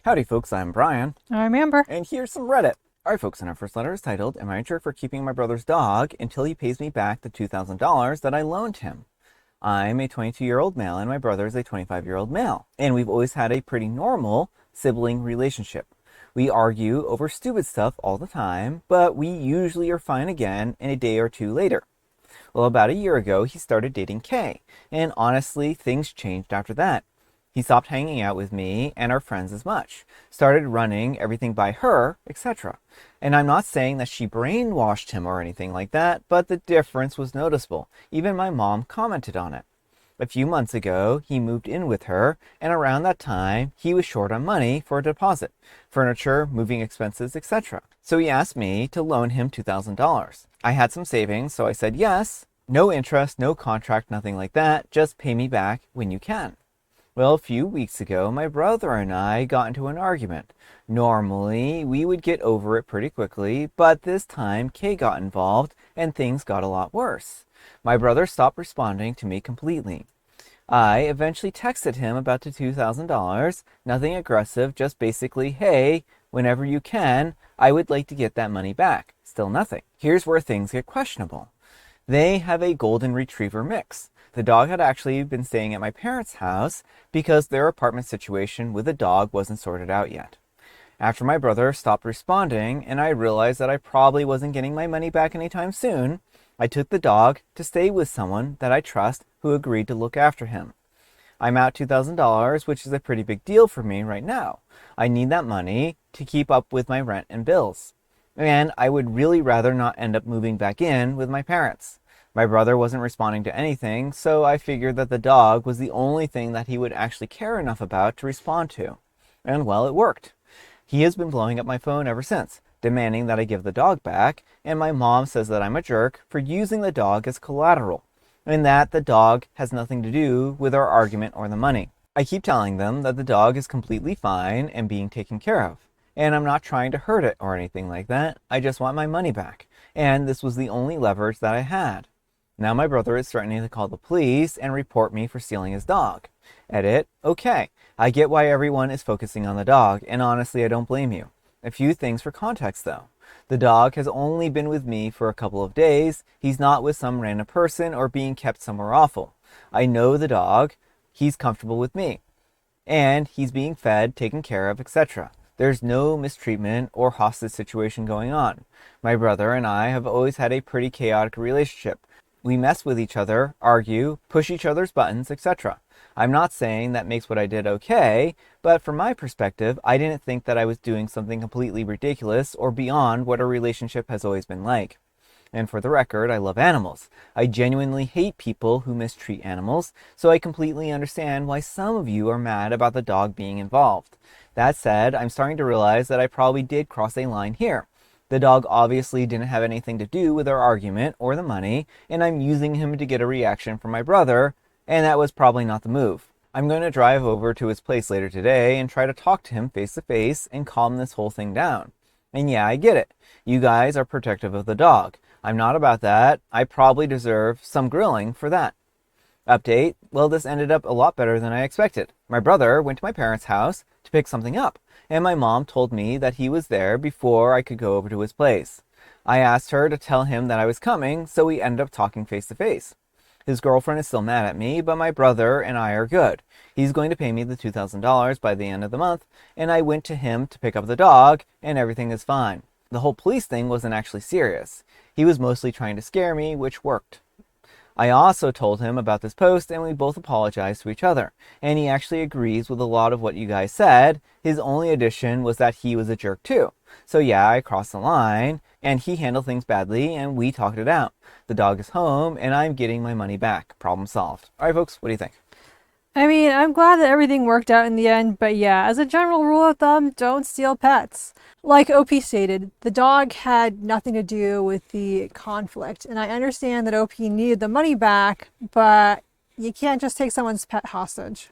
Howdy folks, I'm Brian. I'm Amber. And here's some Reddit. Alright folks, and our first letter is titled, Am I a jerk for keeping my brother's dog until he pays me back the $2,000 that I loaned him? I'm a 22-year-old male and my brother is a 25-year-old male. And we've always had a pretty normal sibling relationship. We argue over stupid stuff all the time, but we usually are fine again in a day or two later. Well, about a year ago, he started dating Kay, and honestly, things changed after that. He stopped hanging out with me and our friends as much, started running everything by her, etc. And I'm not saying that she brainwashed him or anything like that, but the difference was noticeable. Even my mom commented on it. A few months ago, he moved in with her, and around that time, he was short on money for a deposit, furniture, moving expenses, etc. So he asked me to loan him $2,000. I had some savings, so I said yes. No interest, no contract, nothing like that. Just pay me back when you can. Well, a few weeks ago, my brother and I got into an argument. Normally, we would get over it pretty quickly, but this time Kay got involved and things got a lot worse. My brother stopped responding to me completely. I eventually texted him about the $2,000, nothing aggressive, just basically, hey, whenever you can, I would like to get that money back. Still nothing. Here's where things get questionable. They have a golden retriever mix. The dog had actually been staying at my parents' house because their apartment situation with the dog wasn't sorted out yet. After my brother stopped responding and I realized that I probably wasn't getting my money back anytime soon, I took the dog to stay with someone that I trust who agreed to look after him. I'm out $2,000, which is a pretty big deal for me right now. I need that money to keep up with my rent and bills. And I would really rather not end up moving back in with my parents. My brother wasn't responding to anything, so I figured that the dog was the only thing that he would actually care enough about to respond to. And well, it worked. He has been blowing up my phone ever since, demanding that I give the dog back, and my mom says that I'm a jerk for using the dog as collateral, and that the dog has nothing to do with our argument or the money. I keep telling them that the dog is completely fine and being taken care of, and I'm not trying to hurt it or anything like that. I just want my money back, and this was the only leverage that I had. Now my brother is threatening to call the police and report me for stealing his dog. Edit, okay, I get why everyone is focusing on the dog, and honestly I don't blame you. A few things for context though. The dog has only been with me for a couple of days. He's not with some random person or being kept somewhere awful. I know the dog, he's comfortable with me, and he's being fed, taken care of, etc. There's no mistreatment or hostage situation going on. My brother and I have always had a pretty chaotic relationship. We mess with each other, argue, push each other's buttons, etc. I'm not saying that makes what I did okay, but from my perspective, I didn't think that I was doing something completely ridiculous or beyond what a relationship has always been like. And for the record, I love animals. I genuinely hate people who mistreat animals, so I completely understand why some of you are mad about the dog being involved. That said, I'm starting to realize that I probably did cross a line here. The dog obviously didn't have anything to do with our argument or the money, and I'm using him to get a reaction from my brother, and that was probably not the move. I'm going to drive over to his place later today and try to talk to him face to face and calm this whole thing down. And yeah, I get it. You guys are protective of the dog. I'm not about that. I probably deserve some grilling for that. Update, well, this ended up a lot better than I expected. My brother went to my parents' house to pick something up, and my mom told me that he was there before I could go over to his place. I asked her to tell him that I was coming, so we ended up talking face to face. His girlfriend is still mad at me, but my brother and I are good. He's going to pay me the $2,000 by the end of the month, and I went to him to pick up the dog, and everything is fine. The whole police thing wasn't actually serious. He was mostly trying to scare me, which worked. I also told him about this post and we both apologized to each other. And he actually agrees with a lot of what you guys said. His only addition was that he was a jerk too. So yeah, I crossed the line and he handled things badly and we talked it out. The dog is home and I'm getting my money back. Problem solved. All right, folks, what do you think? I mean, I'm glad that everything worked out in the end, but yeah, as a general rule of thumb, don't steal pets. Like OP stated, the dog had nothing to do with the conflict, and I understand that OP needed the money back, but you can't just take someone's pet hostage.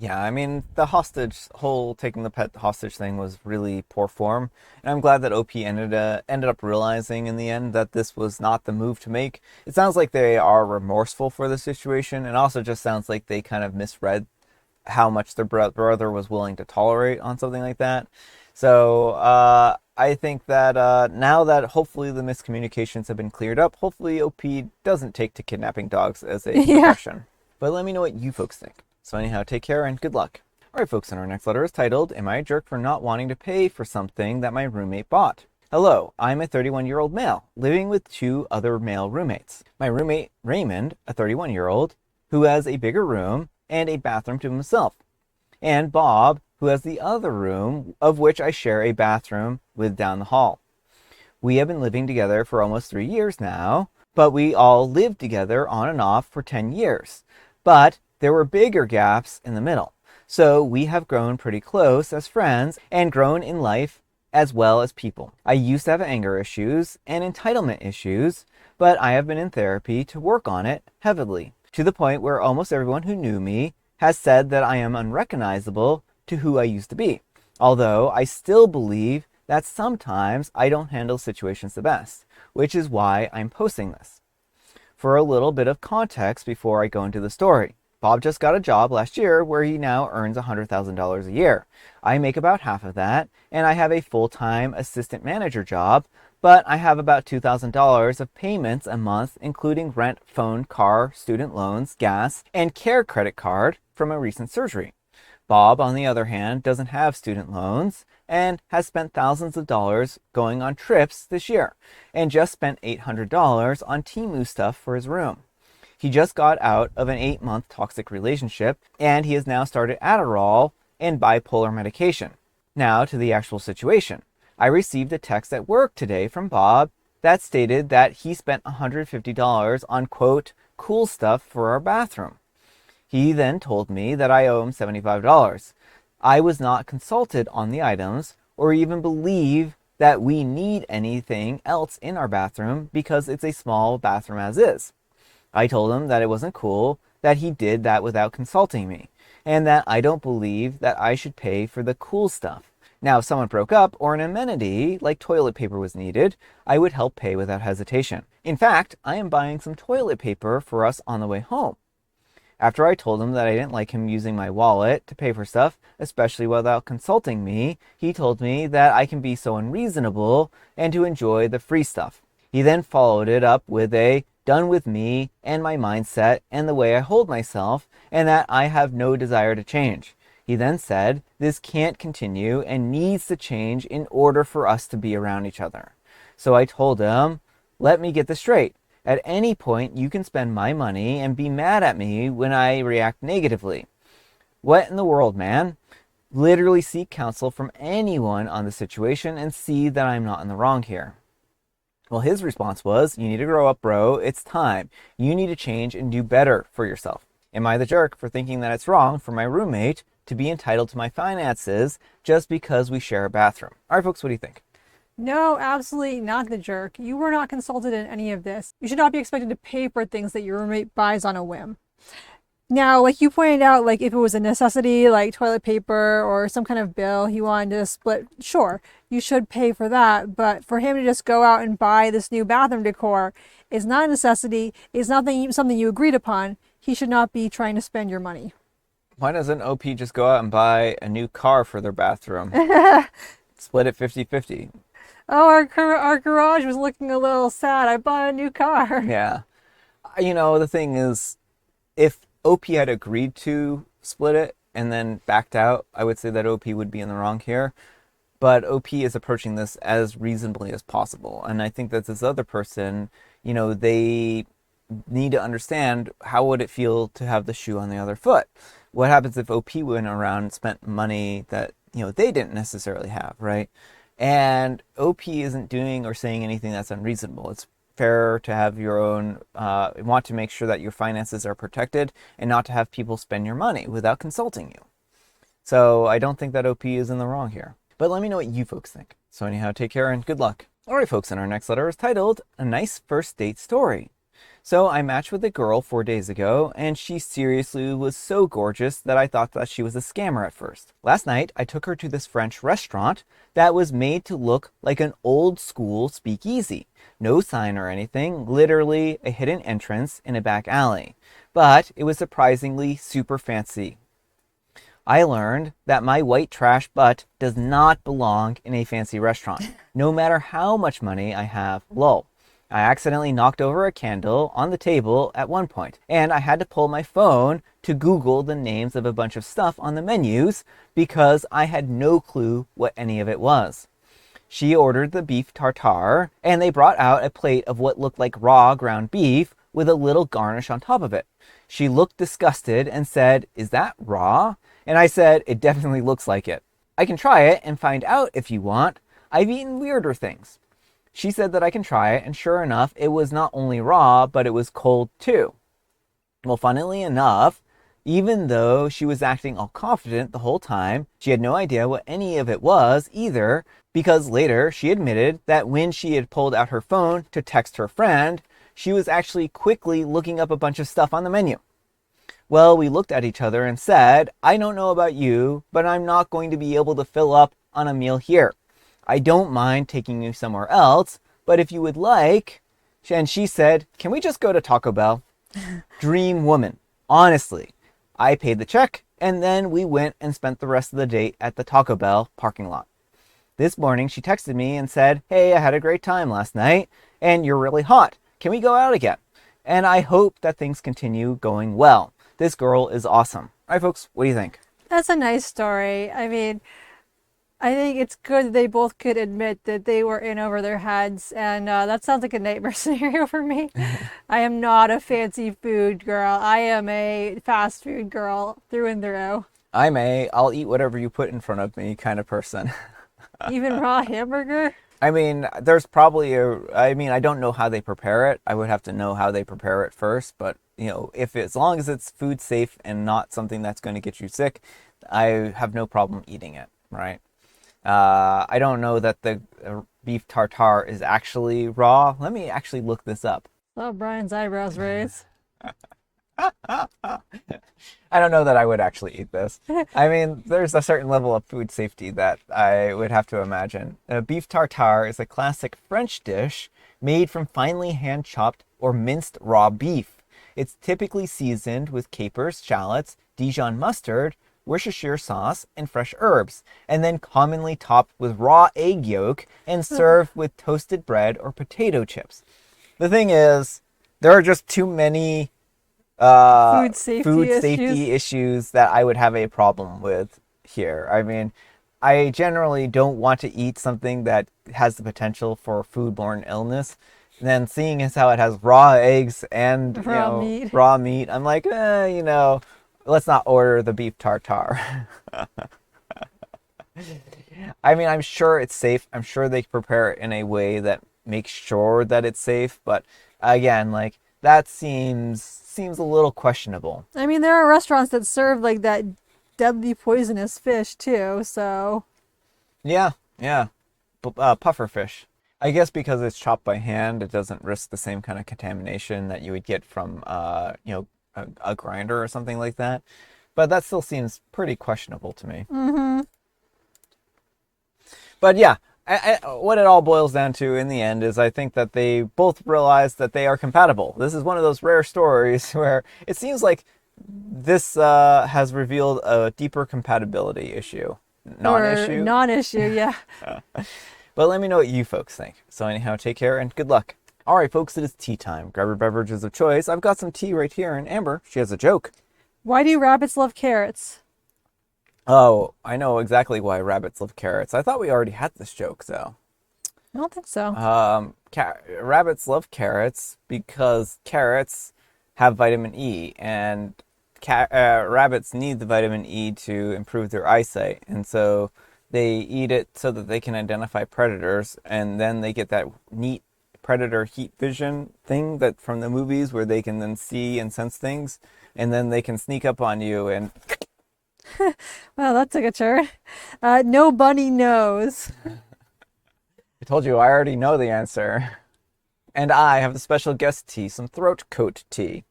Yeah, I mean, the whole taking the pet hostage thing was really poor form. And I'm glad that OP ended up realizing in the end that this was not the move to make. It sounds like they are remorseful for the situation, and also just sounds like they kind of misread how much their brother was willing to tolerate on something like that. So I think that now that hopefully the miscommunications have been cleared up, hopefully OP doesn't take to kidnapping dogs as a Yeah. profession. But let me know what you folks think. So anyhow, take care and good luck. Alright folks, and our next letter is titled, Am I a Jerk for Not Wanting to Pay for Something That My Roommate Bought? Hello, I'm a 31-year-old male, living with 2 other male roommates. My roommate, Raymond, a 31-year-old, who has a bigger room and a bathroom to himself. And Bob, who has the other room, of which I share a bathroom with down the hall. We have been living together for almost 3 years now, but we all lived together on and off for 10 years. But there were bigger gaps in the middle. So we have grown pretty close as friends and grown in life as well as people. I used to have anger issues and entitlement issues, but I have been in therapy to work on it heavily, to the point where almost everyone who knew me has said that I am unrecognizable to who I used to be. Although I still believe that sometimes I don't handle situations the best, which is why I'm posting this. For a little bit of context before I go into the story, Bob just got a job last year where he now earns $100,000 a year. I make about half of that, and I have a full-time assistant manager job, but I have about $2,000 of payments a month, including rent, phone, car, student loans, gas, and care credit card from a recent surgery. Bob, on the other hand, doesn't have student loans and has spent thousands of dollars going on trips this year, and just spent $800 on Temu stuff for his room. He just got out of an 8-month toxic relationship, and he has now started Adderall and bipolar medication. Now to the actual situation. I received a text at work today from Bob that stated that he spent $150 on, quote, cool stuff for our bathroom. He then told me that I owe him $75. I was not consulted on the items or even believe that we need anything else in our bathroom because it's a small bathroom as is. I told him that it wasn't cool that he did that without consulting me, and that I don't believe that I should pay for the cool stuff. Now, if someone broke up or an amenity like toilet paper was needed, I would help pay without hesitation. In fact, I am buying some toilet paper for us on the way home. After I told him that I didn't like him using my wallet to pay for stuff, especially without consulting me, he told me that I can be so unreasonable and to enjoy the free stuff. He then followed it up with a done with me and my mindset and the way I hold myself, and that I have no desire to change. He then said, this can't continue and needs to change in order for us to be around each other. So I told him, let me get this straight. At any point, you can spend my money and be mad at me when I react negatively. What in the world, man? Literally seek counsel from anyone on the situation and see that I'm not in the wrong here. Well, his response was, you need to grow up, bro. It's time. You need to change and do better for yourself. Am I the jerk for thinking that it's wrong for my roommate to be entitled to my finances just because we share a bathroom? All right, folks, what do you think? No, absolutely not the jerk. You were not consulted in any of this. You should not be expected to pay for things that your roommate buys on a whim. Now, like you pointed out, like if it was a necessity, like toilet paper or some kind of bill he wanted to split, sure, you should pay for that. But for him to just go out and buy this new bathroom decor is not a necessity. It's not something you agreed upon. He should not be trying to spend your money. Why doesn't OP just go out and buy a new car for their bathroom? Split it 50-50. Oh, our garage was looking a little sad. I bought a new car. Yeah. You know, the thing is, if OP had agreed to split it and then backed out, I would say that OP would be in the wrong here. But OP is approaching this as reasonably as possible. And I think that this other person, you know, they need to understand how would it feel to have the shoe on the other foot. What happens if OP went around and spent money that, you know, they didn't necessarily have, right? And OP isn't doing or saying anything that's unreasonable. It's fair to have your own, want to make sure that your finances are protected and not to have people spend your money without consulting you. So I don't think that OP is in the wrong here. But let me know what you folks think. So anyhow, take care and good luck. All right, folks, and our next letter is titled, A Nice First Date Story. So I matched with a girl 4 days ago, and she seriously was so gorgeous that I thought that she was a scammer at first. Last night, I took her to this French restaurant that was made to look like an old school speakeasy. No sign or anything, literally a hidden entrance in a back alley. But it was surprisingly super fancy. I learned that my white trash butt does not belong in a fancy restaurant, no matter how much money I have. Lol. I accidentally knocked over a candle on the table at one point, and I had to pull my phone to Google the names of a bunch of stuff on the menus because I had no clue what any of it was. She ordered the beef tartare, and they brought out a plate of what looked like raw ground beef with a little garnish on top of it. She looked disgusted and said, "Is that raw?" And I said, "It definitely looks like it. I can try it and find out if you want. I've eaten weirder things." She said that I can try it, and sure enough, it was not only raw, but it was cold too. Well, funnily enough, even though she was acting all confident the whole time, she had no idea what any of it was either, because later she admitted that when she had pulled out her phone to text her friend, she was actually quickly looking up a bunch of stuff on the menu. Well, we looked at each other and said, "I don't know about you, but I'm not going to be able to fill up on a meal here. I don't mind taking you somewhere else, but if you would like..." And she said, "Can we just go to Taco Bell?" Dream woman. Honestly, I paid the check, and then we went and spent the rest of the day at the Taco Bell parking lot. This morning, she texted me and said, "Hey, I had a great time last night, and you're really hot. Can we go out again?" And I hope that things continue going well. This girl is awesome. All right, folks, what do you think? That's a nice story. I mean, I think it's good that they both could admit that they were in over their heads, and that sounds like a nightmare scenario for me. I am not a fancy food girl. I am a fast food girl through and through. I'll eat whatever you put in front of me kind of person. Even raw hamburger? I mean, there's probably I don't know how they prepare it. I would have to know how they prepare it first, but as long as it's food safe and not something that's going to get you sick, I have no problem eating it, right? I don't know that the beef tartare is actually raw. Let me actually look this up. Oh, Brian's eyebrows raised. I don't know that I would actually eat this. I mean, there's a certain level of food safety that I would have to imagine. Beef tartare is a classic French dish made from finely hand-chopped or minced raw beef. It's typically seasoned with capers, shallots, Dijon mustard, Worcestershire sauce, and fresh herbs, and then commonly topped with raw egg yolk and served with toasted bread or potato chips. The thing is, there are just too many Food safety safety issues that I would have a problem with here. I mean, I generally don't want to eat something that has the potential for foodborne illness. And then seeing as how it has raw eggs and raw meat, I'm like, let's not order the beef tartare. I mean, I'm sure it's safe. I'm sure they prepare it in a way that makes sure that it's safe. But again, like, that seems a little questionable. I mean, there are restaurants that serve like that deadly poisonous fish too, so. Yeah. Puffer fish. I guess because it's chopped by hand, it doesn't risk the same kind of contamination that you would get from, a grinder or something like that. But that still seems pretty questionable to me. Mm-hmm. But yeah, what it all boils down to in the end is I think that they both realize that they are compatible. This is one of those rare stories where it seems like this has revealed a deeper compatibility issue. Non-issue, yeah. But let me know what you folks think. So anyhow, take care and good luck. All right, folks, it is tea time. Grab your beverages of choice. I've got some tea right here, and Amber, she has a joke. Why do rabbits love carrots? Oh, I know exactly why rabbits love carrots. I thought we already had this joke, though. I don't think so. Rabbits love carrots because carrots have vitamin E, and rabbits need the vitamin E to improve their eyesight, and so they eat it so that they can identify predators, and then they get that neat predator heat vision thing that from the movies where they can then see and sense things, and then they can sneak up on you and... Well, that took a turn. No bunny knows. I told you I already know the answer. And I have the special guest tea, some throat coat tea.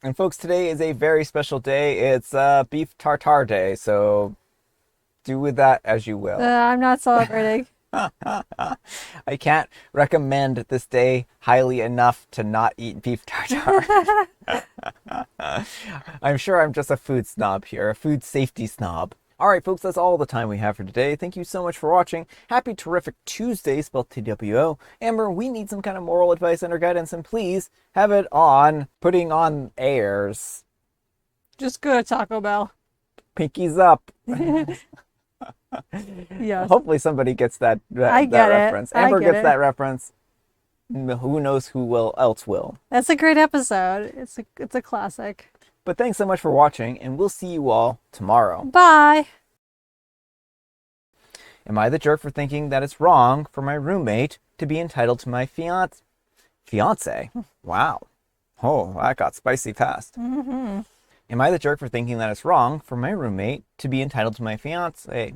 And folks, today is a very special day. It's Beef Tartare Day, so do with that as you will. I'm not celebrating. I can't recommend this day highly enough to not eat beef tartare. I'm sure I'm just a food snob here, a food safety snob. Alright folks, that's all the time we have for today. Thank you so much for watching. Happy Terrific Tuesday, spelled TWO. Amber, we need some kind of moral advice and or guidance, and please have it on putting on airs. Just go to Taco Bell. Pinkies up. Yes. Hopefully somebody gets that I get it. reference. I Amber get gets it. that reference. Who knows who else will. That's a great episode. It's a classic. But thanks so much for watching, and we'll see you all tomorrow. Bye. Am I the jerk for thinking that it's wrong for my roommate to be entitled to my fiance? Wow. Oh, that got spicy fast. Mm-hmm. Am I the jerk for thinking that it's wrong for my roommate to be entitled to my fiance?